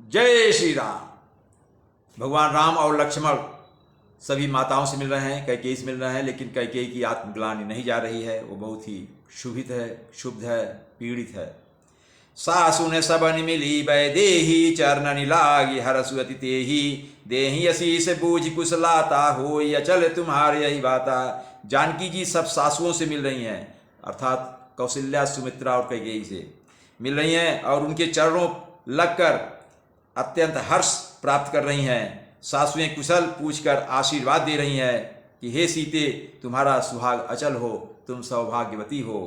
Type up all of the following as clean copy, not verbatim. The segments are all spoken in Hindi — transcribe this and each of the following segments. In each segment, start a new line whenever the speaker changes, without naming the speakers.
जय श्री राम। भगवान राम और लक्ष्मण सभी माताओं से मिल रहे हैं, कैकेयी से मिल रहे हैं, लेकिन कैकेयी की आत्मग्लानि नहीं जा रही है। वो बहुत ही शुभित है, क्षुब्ध है, पीड़ित है। सासु ने सबन मिली वैदेही चरणनि लागी हरसु अति तेही देही असीस बूझ कुशलाता हो अचल तुम्हारे यही बाता। जानकी जी सब सासुओं से मिल रही हैं, अर्थात कौशल्या, सुमित्रा और कैकेयी से मिल रही हैं और उनके चरणों लगकर अत्यंत हर्ष प्राप्त कर रही हैं। सासुएं कुशल पूछकर आशीर्वाद दे रही हैं कि हे सीते, तुम्हारा सुहाग अचल हो, तुम सौभाग्यवती हो।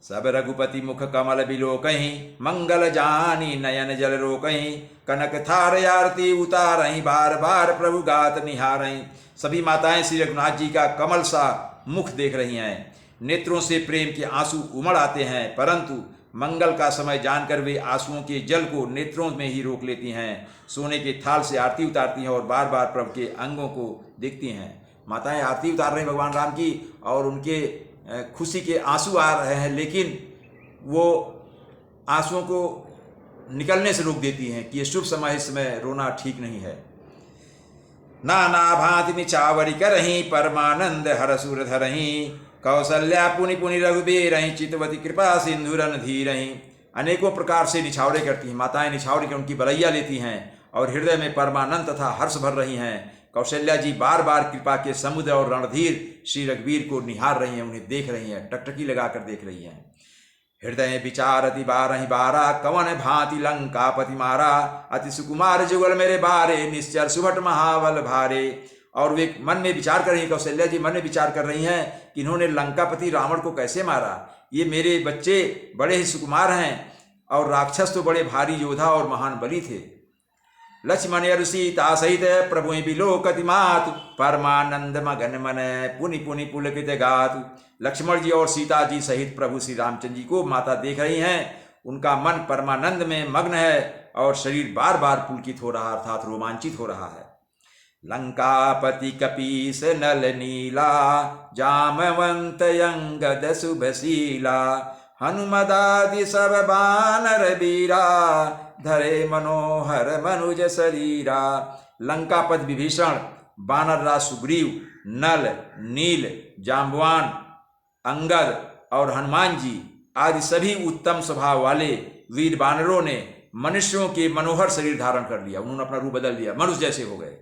सब रघुपति मुख कमल बिलोकहीं मंगल जानी नयन जल रोकहीं कनक थार आरती उतारहीं बार बार प्रभु गात निहारहीं। सभी माताएं श्री रघुनाथ जी का कमल सा मुख देख रही हैं। नेत्रों से प्रेम के आंसू उमड़ आते हैं, परंतु मंगल का समय जानकर वे आंसुओं के जल को नेत्रों में ही रोक लेती हैं। सोने के थाल से आरती उतारती हैं और बार बार प्रभु के अंगों को देखती हैं। माताएं आरती उतार रही हैं भगवान राम की और उनके खुशी के आंसू आ रहे हैं, लेकिन वो आंसुओं को निकलने से रोक देती हैं कि ये शुभ समय, इस समय रोना ठीक नहीं है। नाना भांति निचावरी करहीं परमानंद हरसुर धरहीं कौशल्या पुनि पुनि रघुबीरहीं चितवती कृपा सिंधुरन धीरहीं। अनेकों प्रकार से निछावरे करती हैं माताएं, निछावरे कर उनकी बलैया लेती हैं और हृदय में परमानंद तथा हर्ष भर रही हैं। कौशल्या जी बार बार कृपा के समुद्र और रणधीर श्री रघुवीर को निहार रही हैं, उन्हें देख रही हैं, टकटकी लगाकर देख रही हैं। हृदय विचार अति बारहि बारा कवन भांति लंकापति मारा अति सुकुमार जुगल मेरे बारे निश्चर सुभट महाबल भारे। और वे मन में विचार कर रही हैं, कौशल्या जी मन में विचार कर रही हैं कि इन्होंने लंकापति रावण को कैसे मारा। ये मेरे बच्चे बड़े ही सुकुमार हैं और राक्षस तो बड़े भारी योद्धा और महान बली थे। लक्ष्मण अरु सीता सहित प्रभु बिलोकति मातु परमानंद मगन मन पुनि पुनि पुलकित गातु। लक्ष्मण जी और सीता जी सहित प्रभु श्री रामचंद्र जी को माता देख रही हैं। उनका मन परमानंद में मग्न है और शरीर बार बार पुलकित हो रहा, अर्थात रोमांचित हो रहा है। लंकापति कपीस नल नीला जामवंत अंगद शुभशीला हनुमदादि सब बानर बीरा धरे मनोहर मनुज शरीरा। लंकापति विभीषण, बानरराज सुग्रीव, नल, नील, जाम्बवान, अंगद और हनुमान जी आदि सभी उत्तम स्वभाव वाले वीर बानरों ने मनुष्यों के मनोहर शरीर धारण कर लिया। उन्होंने अपना रूप बदल लिया, मनुष्य जैसे हो गए।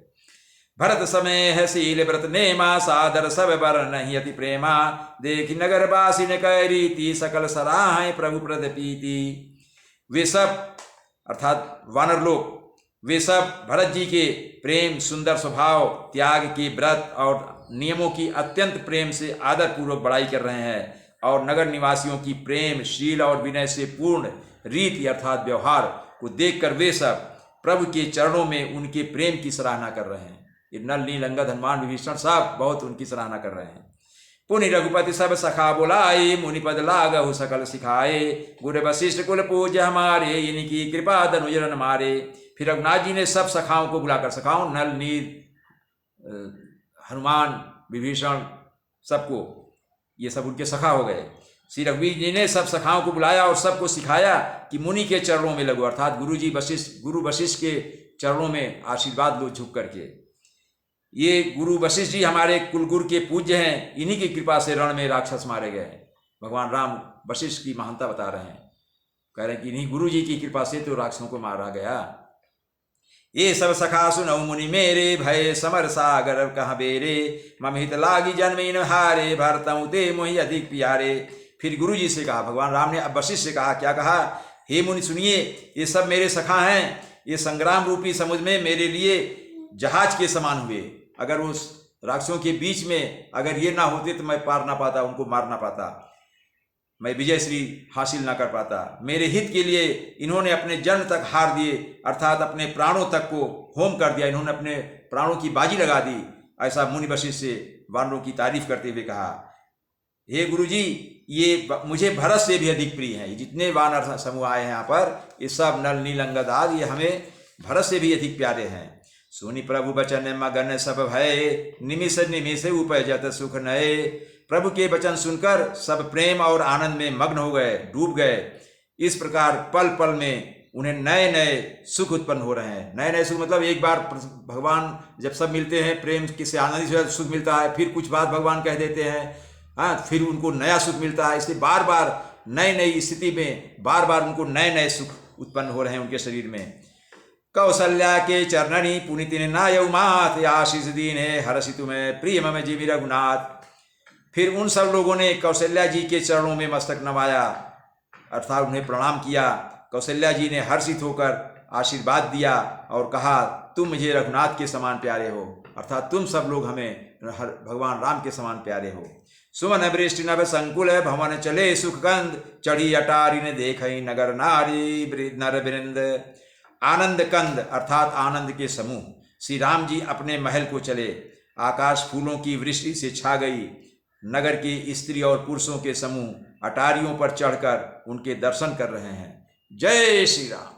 भरत समय है शील व्रत नेमा सादर सब बर नहीं अति प्रेमा देखी नगर बासी ने कह रीति सकल सराहें प्रभु प्रद पीति। वे सब अर्थात वानर लोग, वे सब भरत जी के प्रेम, सुंदर स्वभाव, त्याग के व्रत और नियमों की अत्यंत प्रेम से आदर पूर्वक बड़ाई कर रहे हैं और नगर निवासियों की प्रेम, शील और विनय से पूर्ण रीति अर्थात व्यवहार को देखकर वे सब प्रभु के चरणों में उनके प्रेम की सराहना कर रहे हैं। ये नल, नील, अंगद, हनुमान, विभीषण सब बहुत उनकी सराहना कर रहे हैं। पुनि रघुपति सब सखा बोलाए मुनिपद लागहु सकल सिखाए गुर वशिष्ठ कुल पूज हमारे इनकी कृपा धनुजरन मारे। फिर रघुनाथ जी ने सब सखाओं को बुलाकर, सखाओं नल, नील, हनुमान, विभीषण, सबको, ये सब उनके सखा हो गए। श्री रघुवीर जी ने सब सखाओं को बुलाया और सबको सिखाया कि मुनि के चरणों में लगो, अर्थात गुरु वशिष्ठ के चरणों में आशीर्वाद लो झुक करके। ये गुरु वशिष्ठ जी हमारे कुलगुरु के पूज्य हैं, इन्हीं की कृपा से रण में राक्षस मारे गए। भगवान राम वशिष्ठ की महानता बता रहे हैं, कह रहे हैं कि इन्हीं गुरु जी की कृपा से तो राक्षसों को मारा गया। ये सब सखा सुनौ मुनि मेरे भय समर सागर कहाँ बेरे मम हित लागी जन्मीन हारे भरतऊ ते मोहि अधिक प्यारे। फिर गुरु जी से कहा, भगवान राम ने अब वशिष्ठ से कहा, क्या कहा, हे मुनि सुनिए, ये सब मेरे सखा हैं, ये संग्राम रूपी समुद्र में मेरे लिए जहाज के समान हुए। अगर उस राक्षसों के बीच में अगर ये ना होते तो मैं पार ना पाता, उनको मार ना पाता, मैं विजय श्री हासिल ना कर पाता। मेरे हित के लिए इन्होंने अपने जन्म तक हार दिए, अर्थात अपने प्राणों तक को होम कर दिया, इन्होंने अपने प्राणों की बाजी लगा दी। ऐसा मुनि वशिष्ठ से वानरों की तारीफ करते हुए कहा, हे गुरु जी, ये मुझे भरत से भी अधिक प्रिय हैं। जितने वानर समूह आए हैं यहाँ पर, ये सब नल, नील, अंगद आदि, ये हमें भरत से भी अधिक प्यारे हैं। सुनि प्रभु बचन मगन सब भय निमिष निमिष उपजत सुख नए। प्रभु के वचन सुनकर सब प्रेम और आनंद में मग्न हो गए, डूब गए। इस प्रकार पल पल में उन्हें नए नए सुख उत्पन्न हो रहे हैं। नए नए सुख मतलब एक बार भगवान जब सब मिलते हैं प्रेम किससे आनंदित से सुख मिलता है, फिर कुछ बात भगवान कह देते हैं, हाँ, फिर उनको नया सुख मिलता है। इसलिए बार बार नई नई स्थिति में बार बार उनको नए नए सुख उत्पन्न हो रहे हैं उनके शरीर में। कौशल्या के चरणनी पुनितिन ना यौमात आशीष दीन है हर्षि तुम्हें प्रिय मम जीवी रघुनाथ। फिर उन सब लोगों ने कौशल्या जी के चरणों में मस्तक नवाया, अर्थात उन्हें प्रणाम किया। कौशल्या जी ने हर्षित होकर आशीर्वाद दिया और कहा, तुम मुझे रघुनाथ के समान प्यारे हो, अर्थात तुम सब लोग हमें भगवान राम के समान प्यारे हो। सुमन वृष्टि नभ संकुल भवन चले सुखकंद, चढ़ी अटारी ने देख नगर नारी नर वृंद। आनंद कंद अर्थात आनंद के समूह श्री राम जी अपने महल को चले। आकाश फूलों की वृष्टि से छा गई। नगर के स्त्री और पुरुषों के समूह अटारियों पर चढ़कर उनके दर्शन कर रहे हैं। जय श्री राम।